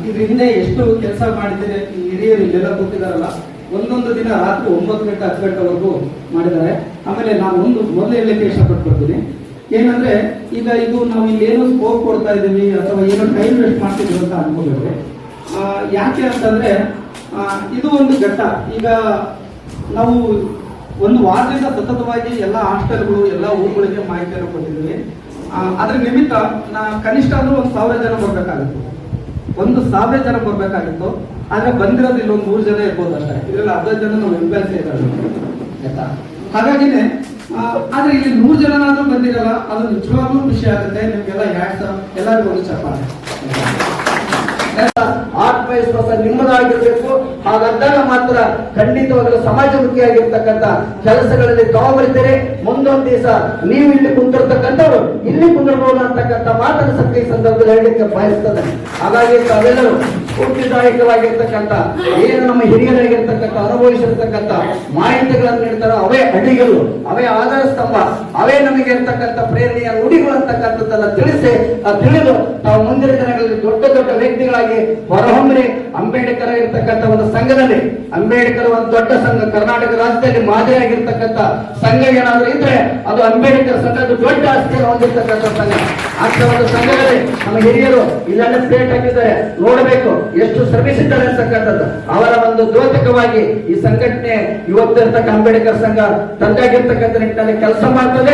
ಇದ್ರ ಹಿಂದೆ ಎಷ್ಟು ಕೆಲಸ ಮಾಡಿದರೆ ಈ ಹಿರಿಯರು ಇಲ್ಲೆಲ್ಲ ಕೂತಿದಾರಲ್ಲ, ಒಂದೊಂದು ದಿನ ರಾತ್ರಿ 9 ಗಂಟೆ 10 ಗಂಟೆವರೆಗೂ ಮಾಡಿದ್ದಾರೆ. ಆಮೇಲೆ ನಾನು ಮೊದಲು ಹೇಳಲಿಕ್ಕೆ ಇಷ್ಟಪಟ್ಕೊಡ್ತೀನಿ, ಏನಂದ್ರೆ ಈಗ ಇದು ನಾವು ಇಲ್ಲೇನೋ ಸ್ಕೋಪ್ ಕೊಡ್ತಾ ಇದೀವಿ ಅಥವಾ ಏನೋ ಟೈಮ್ ವೇಸ್ಟ್ ಮಾಡ್ತಿದ್ವಿ ಅಂತ ಅನ್ಕೋಬೇಡ್ರಿ. ಯಾಕೆ ಅಂತಂದ್ರೆ ಇದು ಒಂದು ಘಟ್ಟ. ಈಗ ನಾವು ಒಂದು ವಾರದಿಂದ ಸತತವಾಗಿ ಎಲ್ಲ ಹಾಸ್ಟೆಲ್ಗಳು ಎಲ್ಲ ಊರುಗಳಿಗೆ ಮಾಹಿತಿಯನ್ನು ಕೊಟ್ಟಿದ್ದೀವಿ. ಅದ್ರ ನಿಮಿತ್ತ ಕನಿಷ್ಠ ಅಂದ್ರೆ 1,000 ಜನ ಬರ್ಬೇಕಾಗಿತ್ತು, 1,000 ಜನ ಬರ್ಬೇಕಾಗಿತ್ತು. ಆದ್ರೆ ಬಂದಿರೋದು ಇಲ್ಲೊಂದು 100 ಜನ ಇರ್ಬೋದು ಅಷ್ಟೇ. ಇದ್ರಲ್ಲಿ 10 ಜನ ನಾವು ಎಂಪ್ಲಾಯ್ಸ್ ಇದ್ದಾರೆ ಆಯ್ತಾ. ಹಾಗಾಗಿನೇ ಆದ್ರೆ ಇಲ್ಲಿ 100 ಜನನಾದ್ರೂ ಬಂದಿರಲ್ಲ, ಅದು ನಿಜವಾಗ್ಲೂ ಖುಷಿ ಆಗುತ್ತೆ. ನಿಮ್ಗೆಲ್ಲ ಎಲ್ಲರಿಗೂ ಒಂದು ಚಪ್ಪಾಳೆ. ಆತ್ಮವಿಶ್ವಾಸ ನಿಮ್ಮದಾಗಿರ್ಬೇಕು. ಹಾಗಂದಾಗ ಮಾತ್ರ ಖಂಡಿತವಾಗಲೂ ಸಮಾಜಮುಖಿಯಾಗಿರ್ತಕ್ಕಂಥ ಕೆಲಸಗಳಲ್ಲಿ ತಾವರಿದ್ದರೆ ಮುಂದೊಂದು ದಿವಸ ನೀವು ಇಲ್ಲಿ ಕುಂತಿರ್ತಕ್ಕಂಥವ್ರು ಇಲ್ಲಿ ಕುಂದಿರಬಹುದು ಅಂತಕ್ಕಂಥ ಮಾತನ್ನು ಸತ್ಯ ಸಂದರ್ಭದಲ್ಲಿ ಹೇಳಲಿಕ್ಕೆ ಬಯಸ್ತದೆ. ಹಾಗಾಗಿ ತಾವೆಲ್ಲರೂ ಸ್ಫೂರ್ತಿದಾಯಕವಾಗಿರ್ತಕ್ಕಂಥ ಏನು ನಮ್ಮ ಹಿರಿಯರಾಗಿರ್ತಕ್ಕಂಥ ಅನುಭವಿಸಿರ್ತಕ್ಕಂಥ ಮಾಹಿತಿಗಳನ್ನು ನೀಡ್ತಾರೋ ಅವೇ ಅಡಿಗಳು, ಅವೇ ಆಧಾರ ಸ್ತಂಭ, ಅವೇ ನಮಗೆ ಇರ್ತಕ್ಕಂಥ ಪ್ರೇರಣೆಯ ನುಡಿಗಳು ಅಂತಕ್ಕಂಥದ್ದನ್ನ ತಿಳಿದು ತಾವು ಮುಂದಿನ ದಿನಗಳಲ್ಲಿ ದೊಡ್ಡ ದೊಡ್ಡ ವ್ಯಕ್ತಿಗಳಾಗಿ ಹೊರಹೊಮ್ಮೆ ಅಂಬೇಡ್ಕರ್ ಇರ್ತಕ್ಕಂಥ ಒಂದು ಸಂಘದಲ್ಲಿ, ಅಂಬೇಡ್ಕರ್ ಒಂದು ದೊಡ್ಡ ಸಂಘ, ಕರ್ನಾಟಕ ರಾಜ್ಯದಲ್ಲಿ ಮಾದರಿಯಾಗಿರ್ತಕ್ಕಂಥ ಸಂಘ ಏನಾದ್ರೂ ಇದ್ರೆ ಅದು ಅಂಬೇಡ್ಕರ್ ಸಂಘ. ದೊಡ್ಡ ಆಸ್ತಿಯನ್ನು ಹೊಂದಿರ್ತಕ್ಕಂಥ ಸಂಘ. ಅಂತ ಒಂದು ಸಂಘದಲ್ಲಿ ನಮ್ಮ ಹಿರಿಯರು ಇಲ್ಲೆಲ್ಲ ಪ್ಲೇಟ್ ಹಾಕಿದ್ದಾರೆ, ನೋಡಬೇಕು ಎಷ್ಟು ಶ್ರಮಿಸಿದ್ದಾರೆ ಅಂತಕ್ಕಂಥದ್ದು. ಅವರ ಒಂದು ದ್ಯೋತಕವಾಗಿ ಈ ಸಂಘಟನೆ ಇವತ್ತಿರ್ತಕ್ಕ ಅಂಬೇಡ್ಕರ್ ಸಂಘ ತಂದಾಗಿರ್ತಕ್ಕಂಥ ನಿಟ್ಟಿನಲ್ಲಿ ಕೆಲಸ ಮಾಡ್ತದೆ.